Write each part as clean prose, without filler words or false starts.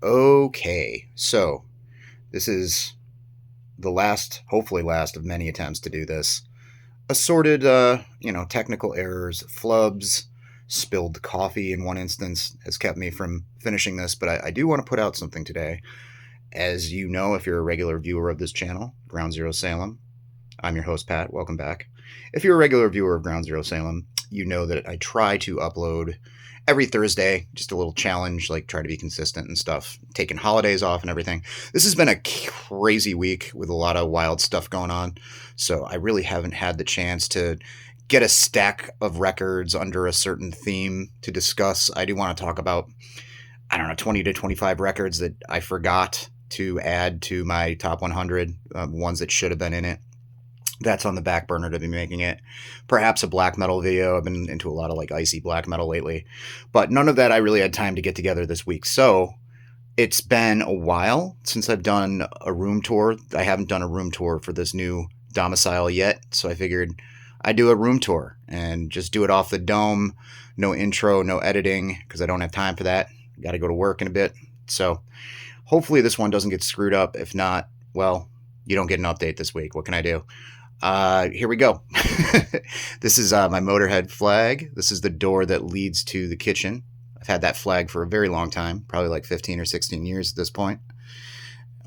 Okay, so this is the last, hopefully last, of many attempts to do this. Assorted, technical errors, flubs, spilled coffee in one instance has kept me from finishing this, but I do want to put out something today. As you know, if you're a regular viewer of this channel, Ground Zero Salem, I'm your host, Pat. Welcome back. If you're a regular viewer of Ground Zero Salem, you know that I try to upload every Thursday, just a little challenge, like try to be consistent and stuff, taking holidays off and everything. This has been a crazy week with a lot of wild stuff going on. So I really haven't had the chance to get a stack of records under a certain theme to discuss. I do want to talk about, I don't know, 20 to 25 records that I forgot to add to my top 100, ones that should have been in it. That's on the back burner to be making it. Perhaps a black metal video. I've been into a lot of like icy black metal lately, but none of that I really had time to get together this week. So it's been a while since I've done a room tour. I haven't done a room tour for this new domicile yet. So I figured I'd do a room tour and just do it off the dome. No intro, no editing, because I don't have time for that. Got to go to work in a bit. So hopefully this one doesn't get screwed up. If not, well, you don't get an update this week. What can I do? Here we go. This is my Motorhead flag. This is the door that leads to the kitchen. I've had that flag for a very long time, probably like 15 or 16 years at this point.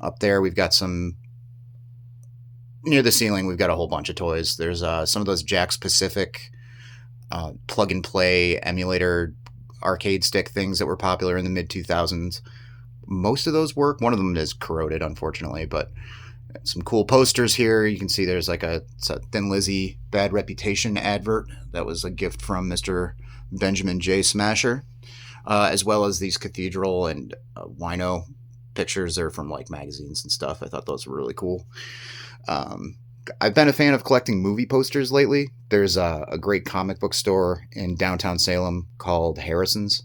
Up there, we've got some, near the ceiling, we've got a whole bunch of toys. There's some of those Jack's Pacific plug and play emulator arcade stick things that were popular in the mid 2000s. Most of those work. One of them is corroded, unfortunately, but some cool posters here. You can see there's like a Thin Lizzy Bad Reputation advert. That was a gift from Mr. Benjamin J. Smasher, as well as these cathedral and wino pictures. They're from like magazines and stuff. I thought those were really cool. I've been a fan of collecting movie posters lately. There's a great comic book store in downtown Salem called Harrison's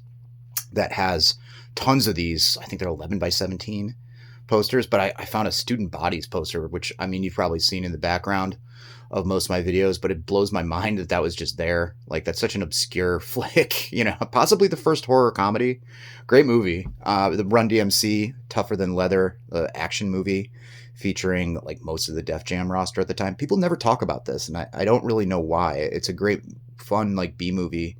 that has tons of these. I think they're 11 by 17 posters, but I found a Student Bodies poster, which, I mean, you've probably seen in the background of most of my videos, but it blows my mind that that was just there. Like, that's such an obscure flick, possibly the first horror comedy. Great movie. The Run DMC, Tougher Than Leather, action movie featuring like most of the Def Jam roster at the time. People never talk about this, and I don't really know why. It's a great, fun, like B movie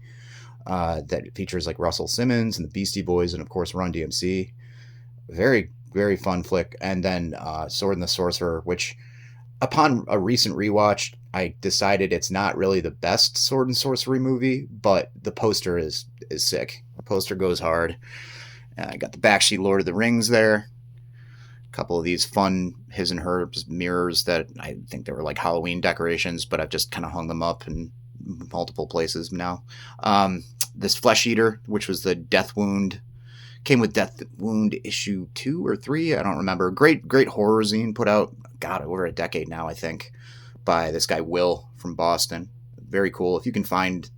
that features like Russell Simmons and the Beastie Boys and, of course, Run DMC. Very, very fun flick. And then Sword and the Sorcerer, which upon a recent rewatch, I decided it's not really the best sword and sorcery movie, but the poster is sick. The poster goes hard. I got the backsheet Lord of the Rings there. A couple of these fun his and hers mirrors that I think they were like Halloween decorations, but I've just kind of hung them up in multiple places now. This Flesh Eater, which was the Death Wound, came with Death Wound issue 2 or 3. I don't remember. Great horror zine put out, God, over a decade now, I think, by this guy Will from Boston. Very cool. If you can find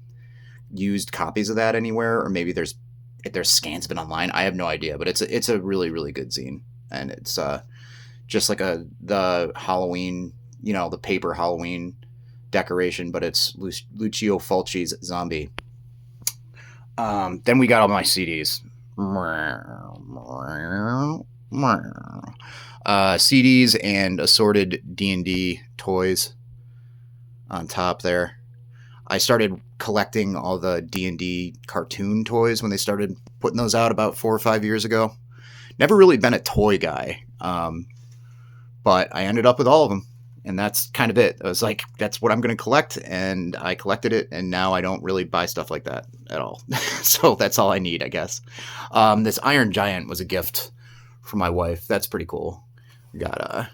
used copies of that anywhere, or maybe there's scans of it online, I have no idea. But it's a really, really good zine, and it's just like the Halloween, the paper Halloween decoration, but it's Lucio Fulci's Zombie. Then we got all my CDs. CDs and assorted D&D toys on top there. I started collecting all the D&D cartoon toys when they started putting those out about 4 or 5 years ago. Never really been a toy guy, but I ended up with all of them, and that's kind of it. I was like, that's what I'm going to collect, and I collected it, and now I don't really buy stuff like that at all. So that's all I need, I guess. This Iron Giant was a gift from my wife. That's pretty cool. We got a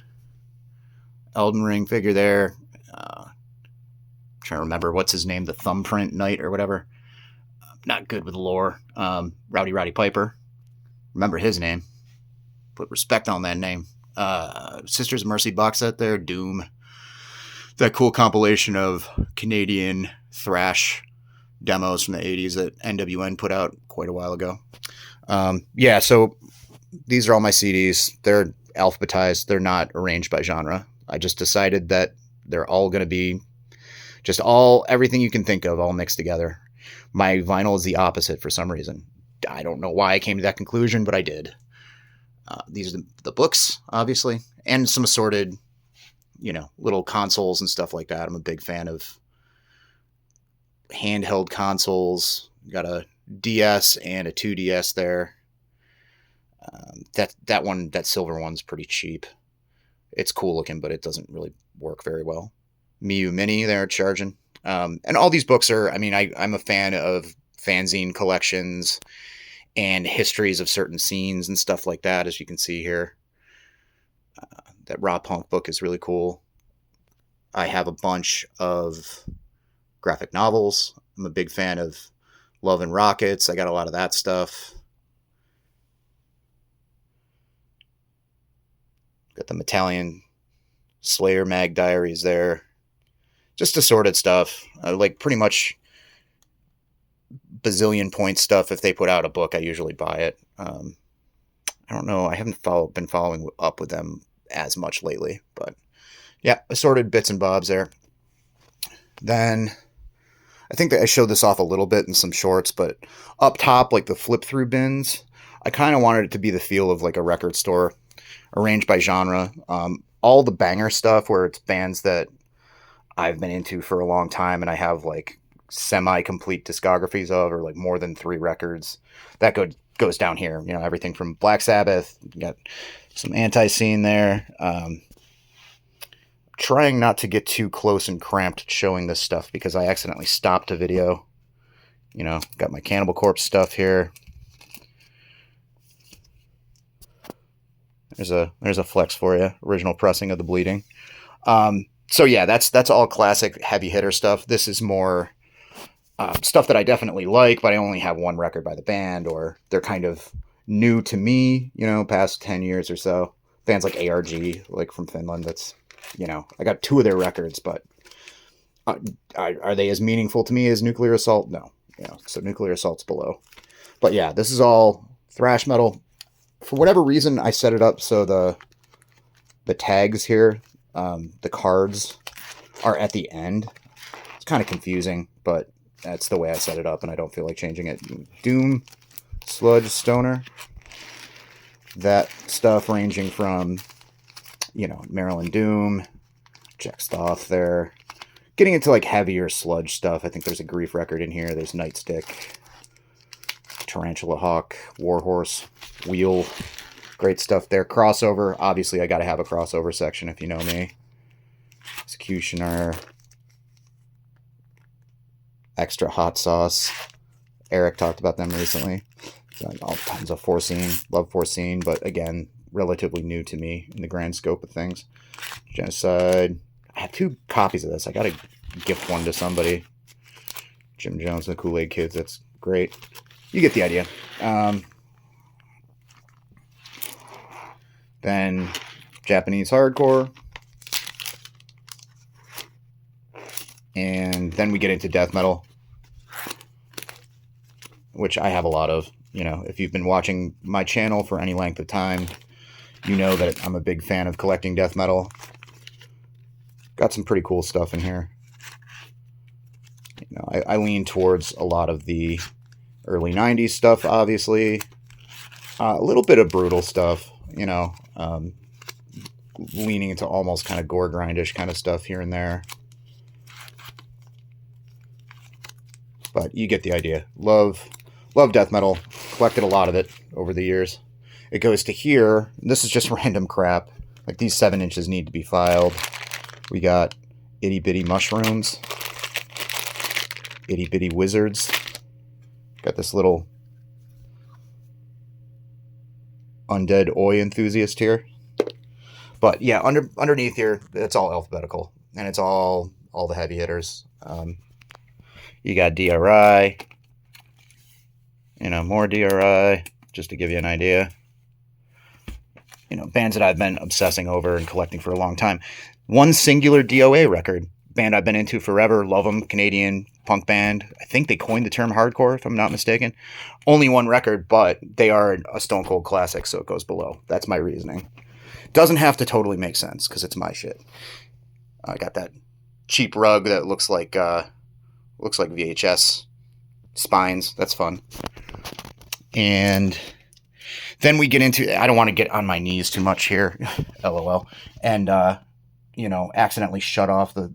Elden Ring figure there. Trying to remember what's his name, the Thumbprint Knight or whatever. Not good with lore. Roddy Piper. Remember his name. Put respect on that name. Sisters of Mercy box set there. Doom. That cool compilation of Canadian thrash demos from the 80s that NWN put out quite a while ago. So these are all my CDs. They're alphabetized. They're not arranged by genre. I just decided that they're all going to be just everything you can think of all mixed together. My vinyl is the opposite for some reason. I don't know why I came to that conclusion, but I did. These are the books, obviously, and some assorted, little consoles and stuff like that. I'm a big fan of handheld consoles. Got a DS and a 2DS there. That silver one's pretty cheap. It's cool looking, but it doesn't really work very well. Miu Mini there charging. And all these books are, I'm a fan of fanzine collections and histories of certain scenes and stuff like that, as you can see here. That Raw Punk book is really cool. I have a bunch of graphic novels. I'm a big fan of Love and Rockets. I got a lot of that stuff. Got the Metallion Slayer Mag Diaries there. Just assorted stuff. Like pretty much bazillion point stuff. If they put out a book, I usually buy it. I don't know. I haven't been following up with them as much lately. But yeah, assorted bits and bobs there. Then I think that I showed this off a little bit in some shorts, but up top, like the flip through bins, I kind of wanted it to be the feel of like a record store, arranged by genre. All the banger stuff where it's bands that I've been into for a long time and I have like semi-complete discographies of, or like more than 3 records, that goes down here. Everything from Black Sabbath, you got some Anti-Scene there. Trying not to get too close and cramped showing this stuff because I accidentally stopped a video. Got my Cannibal Corpse stuff here. There's a flex for you. Original pressing of The Bleeding. So yeah, that's all classic heavy hitter stuff. This is more stuff that I definitely like, but I only have one record by the band, or they're kind of new to me, past 10 years or so. Bands like ARG, like from Finland, that's, I got 2 of their records, but are they as meaningful to me as Nuclear Assault? No. So Nuclear Assault's below. But yeah, this is all thrash metal. For whatever reason, I set it up so the tags here, the cards, are at the end. It's kind of confusing, but that's the way I set it up, and I don't feel like changing it. Doom, Sludge, Stoner. That stuff ranging from, Maryland Doom, Jack Stoth there. Getting into like heavier sludge stuff. I think there's a Grief record in here. There's Nightstick, Tarantula Hawk, Warhorse, Wheel. Great stuff there. Crossover. Obviously, I got to have a crossover section if you know me. Executioner. Extra Hot Sauce. Eric talked about them recently. All tons of Foreseen. Love Foreseen, but again, relatively new to me in the grand scope of things. Genocide. I have 2 copies of this. I got to gift one to somebody. Jim Jones and the Kool-Aid Kids. That's great. You get the idea. Then Japanese hardcore. And then we get into death metal, which I have a lot of. If you've been watching my channel for any length of time, you know that I'm a big fan of collecting death metal. Got some pretty cool stuff in here. I lean towards a lot of the early 90s stuff, obviously. A little bit of brutal stuff, leaning into almost kind of gore grindish kind of stuff here and there. But you get the idea. Love death metal. Collected a lot of it over the years. It goes to here. This is just random crap. Like these 7 inches need to be filed. We got Itty Bitty Mushrooms. Itty Bitty Wizards. Got this little Undead Oi enthusiast here. But yeah, underneath here, it's all alphabetical. And it's all the heavy hitters. You got DRI. More DRI, just to give you an idea. Bands that I've been obsessing over and collecting for a long time. One singular DOA record. Band I've been into forever. Love them. Canadian punk band. I think they coined the term hardcore, if I'm not mistaken. Only one record, but they are a stone cold classic, so it goes below. That's my reasoning. Doesn't have to totally make sense, because it's my shit. I got that cheap rug that looks like VHS spines. That's fun. And Then we get into, I don't want to get on my knees too much here, LOL, and accidentally shut off the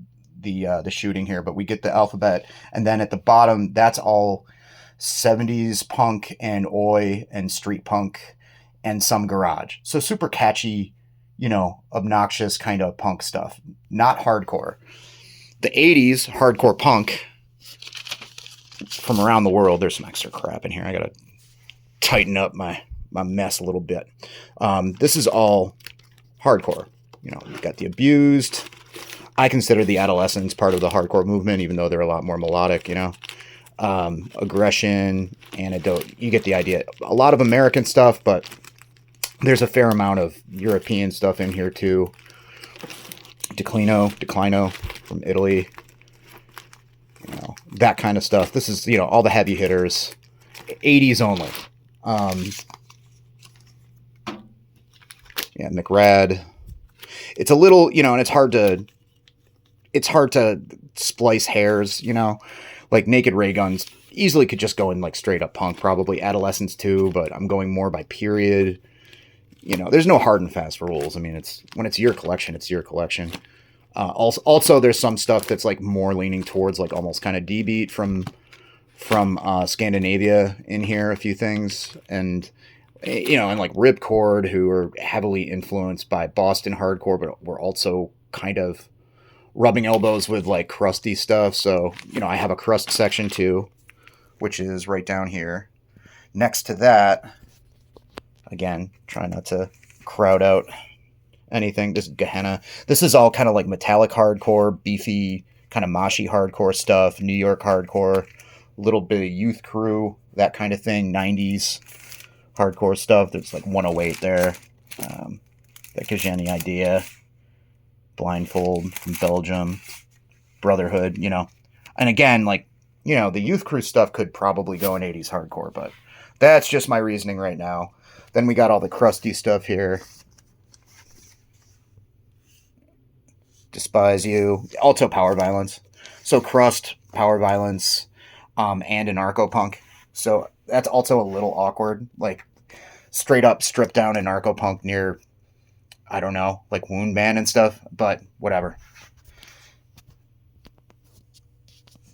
shooting here. But we get the alphabet, and then at the bottom, that's all 70s punk and oi and street punk and some garage. So super catchy, obnoxious kind of punk stuff, not hardcore. The 80s hardcore punk from around the world. There's some extra crap in here. I gotta tighten up my mess a little bit. This is all hardcore. You've got the Abused. I consider the Adolescents part of the hardcore movement, even though they're a lot more melodic, Aggression, Antidote. You get the idea. A lot of American stuff, but there's a fair amount of European stuff in here too. Declino from Italy. That kind of stuff. This is, all the heavy hitters. 80s only. McRad. It's a little, and it's hard to splice hairs, like Naked Ray Guns easily could just go in like straight up punk, probably Adolescents too, but I'm going more by period. There's no hard and fast rules. I mean, when it's your collection, it's your collection. Also, there's some stuff that's like more leaning towards like almost kind of D-beat from Scandinavia in here, a few things, and and like Ripcord, who are heavily influenced by Boston hardcore, but we're also kind of rubbing elbows with like crusty stuff. So, I have a Crust section too, which is right down here. Next to that, again, try not to crowd out anything. This is Gehenna. This is all kind of like metallic hardcore, beefy, kind of moshy hardcore stuff, New York hardcore, a little bit of Youth Crew, that kind of thing, 90s hardcore stuff. There's like 108 there. That gives you any idea. Blindfold from Belgium, Brotherhood, And again, like, the Youth Crew stuff could probably go in 80s hardcore, but that's just my reasoning right now. Then we got all the crusty stuff here. Despise You. Also Power Violence. So Crust, Power Violence, and anarcho-punk. So that's also a little awkward. Like, straight up stripped down anarcho-punk near, I don't know, like Wound Band and stuff, but whatever.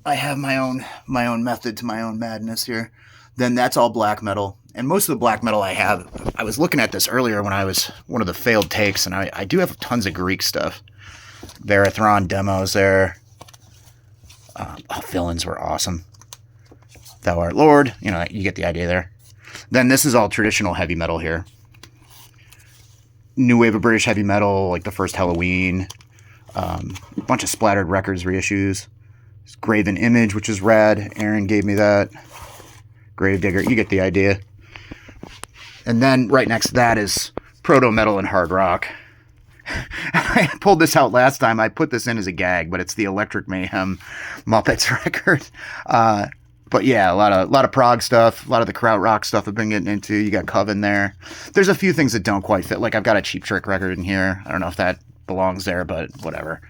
I have my own method to my own madness here. Then that's all black metal. And most of the black metal I have, I was looking at this earlier when I was one of the failed takes, and I do have tons of Greek stuff. Verathron demos there. Villains were awesome. Thou Art Lord. You get the idea there. Then this is all traditional heavy metal here. New wave of British heavy metal, like the first Halloween. A bunch of Splattered Records reissues. Graven Image, which is rad. Aaron gave me that. Gravedigger. You get the idea. And then right next to that is proto metal and hard rock. I pulled this out last time. I put this in as a gag, but it's the Electric Mayhem Muppets record. But yeah, a lot of prog stuff, a lot of the krautrock stuff I've been getting into. You got Coven there. There's a few things that don't quite fit. Like I've got a Cheap Trick record in here. I don't know if that belongs there, but whatever.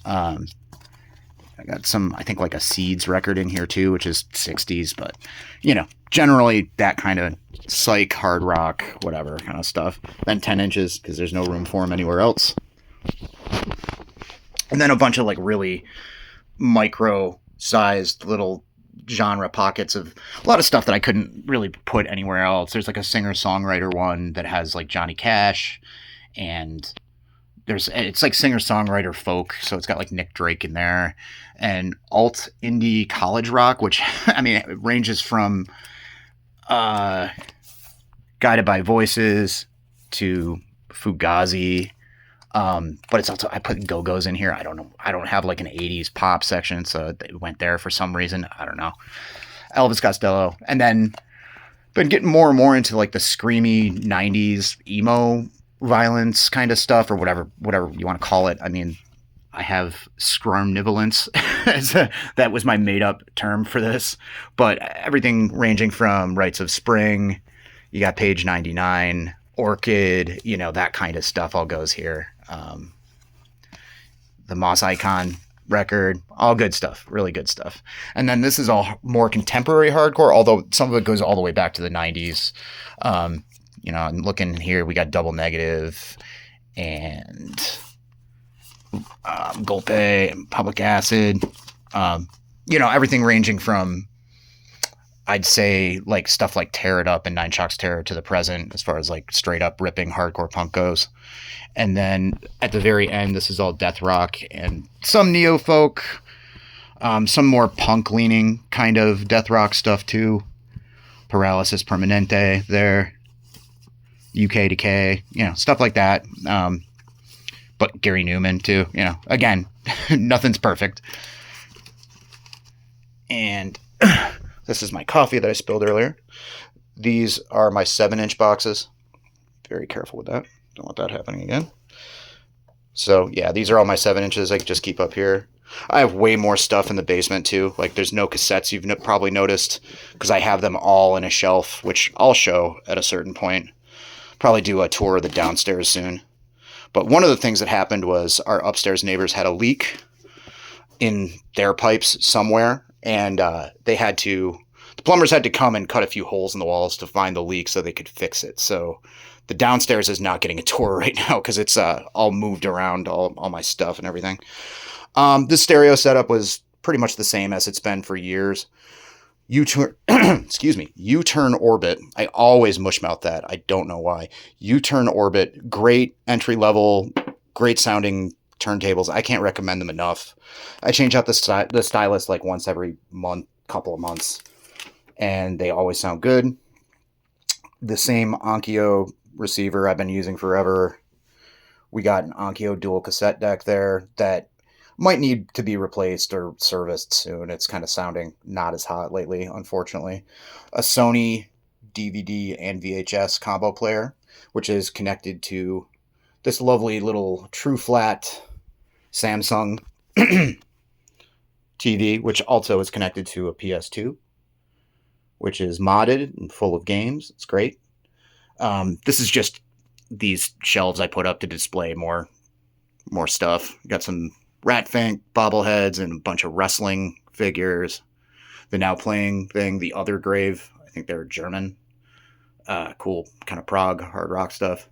I got some, I think like a Seeds record in here too, which is 60s, but generally that kind of psych, hard rock, whatever kind of stuff. Then 10 inches, because there's no room for them anywhere else. And then a bunch of like really micro-sized little genre pockets of a lot of stuff that I couldn't really put anywhere else. There's like a singer-songwriter one that has like Johnny Cash, and it's like singer-songwriter folk, so it's got like Nick Drake in there, and alt indie college rock, which I mean it ranges from Guided by Voices to Fugazi, but it's also, I put Go-Go's in here. I don't know, I don't have like an 80s pop section, so it went there for some reason. I don't know. Elvis Costello, and then been getting more and more into like the screamy 90s emo violence kind of stuff, or whatever you want to call it. I mean, I have scrumnivolence. That was my made up term for this, but everything ranging from Rites of Spring, you got Page 99, Orchid, that kind of stuff all goes here. The Moss Icon record, all good stuff, really good stuff. And then this is all more contemporary hardcore, although some of it goes all the way back to the 90s. You know, and looking here, we got Double Negative and Golpe and Public Acid. You know, everything ranging from, I'd say, like stuff like Tear It Up and Nine Shocks Terror to the present, as far as like straight up ripping hardcore punk goes. And then at the very end, this is all death rock and some neo folk, some more punk leaning kind of death rock stuff too. Paralysis Permanente there, UK Decay, you know, stuff like that. But Gary Newman too, you know, again, nothing's perfect. And this is my coffee that I spilled earlier. These are my 7-inch boxes. Very careful with that. Don't want that happening again. So yeah, these are all my 7 inches. I can just keep up here. I have way more stuff in the basement too. Like there's no cassettes, you've probably noticed, because I have them all in a shelf, which I'll show at a certain point. Probably do a tour of the downstairs soon. But one of the things that happened was our upstairs neighbors had a leak in their pipes somewhere, and the plumbers had to come and cut a few holes in the walls to find the leak so they could fix it. So the downstairs is not getting a tour right now because it's all moved around, all my stuff and everything. This stereo setup was pretty much the same as it's been for years. U-turn, excuse me, U-turn Orbit. I always mushmouth that. I don't know why. U-turn Orbit, great entry level, great sounding turntables. I can't recommend them enough. I change out the stylus like once every couple of months, and they always sound good. The same Onkyo receiver I've been using forever. We got an Onkyo dual cassette deck there that might need to be replaced or serviced soon. It's kind of sounding not as hot lately, unfortunately. A Sony DVD and VHS combo player, which is connected to this lovely little true flat Samsung TV, which also is connected to a PS2, which is modded and full of games. It's great. This is just these shelves I put up to display more stuff. Got some Ratfink bobbleheads and a bunch of wrestling figures. The Now Playing thing, The Other Grave, I think they're German. Cool kind of prog hard rock stuff.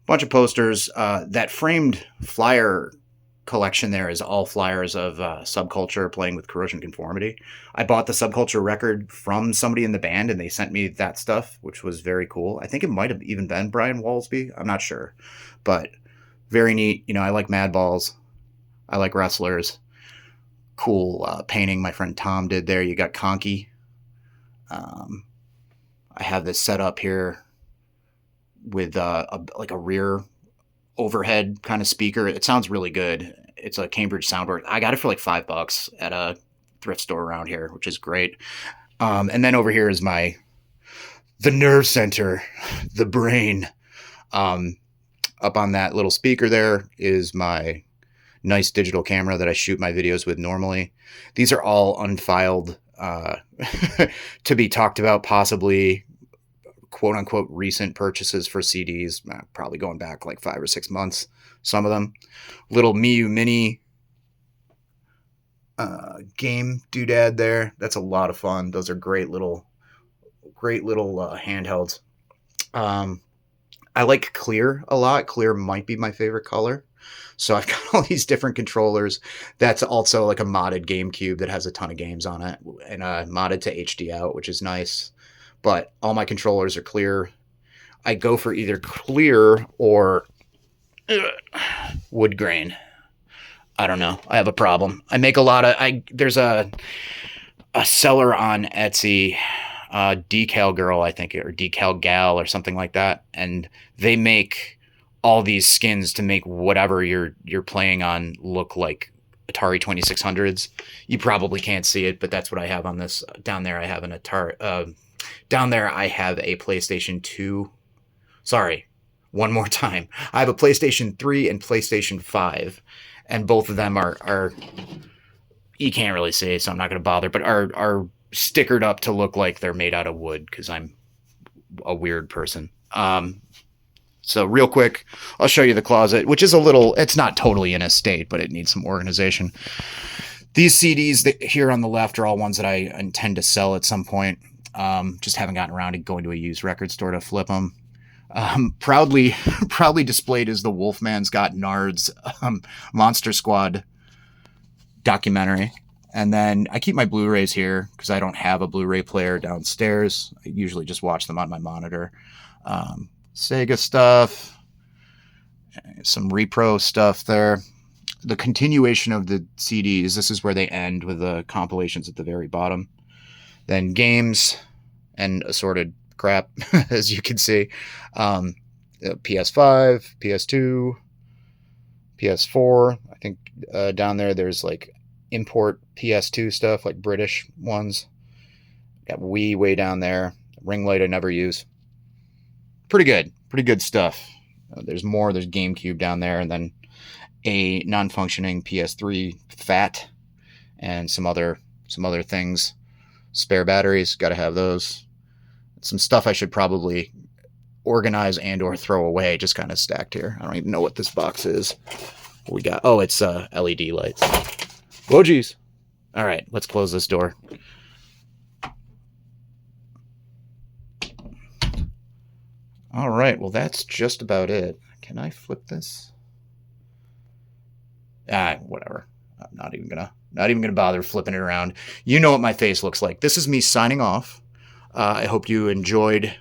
Bunch of posters. That framed flyer collection there is all flyers of Subculture playing with Corrosion Conformity. I bought the Subculture record from somebody in the band, and they sent me that stuff, which was very cool. I think it might have even been Brian Walsby. I'm not sure. But very neat. You know, I like Madballs. I like wrestlers. Cool painting my friend Tom did there. You got Conky. I have this set up here with like a rear overhead kind of speaker. It sounds really good. It's a Cambridge Soundworks. I got it for like $5 at a thrift store around here, which is great. And then over here is the nerve center, the brain. Up on that little speaker there is my nice digital camera that I shoot my videos with normally. These are all unfiled, to be talked about, possibly quote unquote recent purchases for CDs, probably going back like 5 or 6 months. Some of them. Little Miu Mini game doodad there. That's a lot of fun. Those are great little handhelds. I like clear a lot. Clear might be my favorite color. So I've got all these different controllers. That's also like a modded GameCube that has a ton of games on it, and modded to HD out, which is nice. But all my controllers are clear. I go for either clear or wood grain. I don't know. I have a problem. I make a lot of... There's a seller on Etsy, Decal Girl, I think, or Decal Gal or something like that. And they make all these skins to make whatever you're playing on look like Atari 2600s. You probably can't see it, but that's what I have on this. Down there I have an Atari... down there I have a PlayStation 2. Sorry, one more time. I have a PlayStation 3 and PlayStation 5. And both of them are you can't really see it, so I'm not going to bother, but are stickered up to look like they're made out of wood because I'm a weird person. So real quick, I'll show you the closet, which is it's not totally in a state, but it needs some organization. These CDs here on the left are all ones that I intend to sell at some point. Just haven't gotten around to going to a used record store to flip them. Proudly proudly displayed is the Wolfman's Got Nards Monster Squad documentary. And then I keep my Blu-rays here because I don't have a Blu-ray player downstairs. I usually just watch them on my monitor. Sega stuff, some repro stuff there. The continuation of the CDs, this is where they end with the compilations at the very bottom. Then games and assorted crap, as you can see. PS5, PS2, PS4. I think down there's like import PS2 stuff, like British ones. Got Wii way down there. Ring light I never use. Pretty good stuff. There's more. There's GameCube down there, and then a non-functioning PS3 fat, and some other things. Spare batteries, got to have those. Some stuff I should probably organize and or throw away, just kind of stacked here. I don't even know what this box is. What we got? Oh, it's LED lights. Oh, geez. All right, let's close this door. All right, well, that's just about it. Can I flip this? Whatever. I'm not even gonna bother flipping it around. You know what my face looks like. This is me signing off. I hope you enjoyed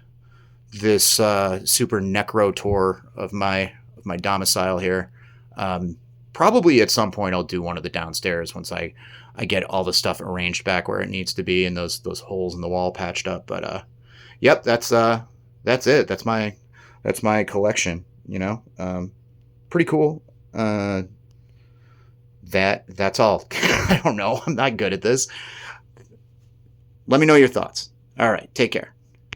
this super necro tour of my domicile here. Probably at some point I'll do one of the downstairs once I get all the stuff arranged back where it needs to be and those holes in the wall patched up. But yep, that's it. That's my collection. You know, pretty cool. That's all. I don't know. I'm not good at this. Let me know your thoughts. All right, take care.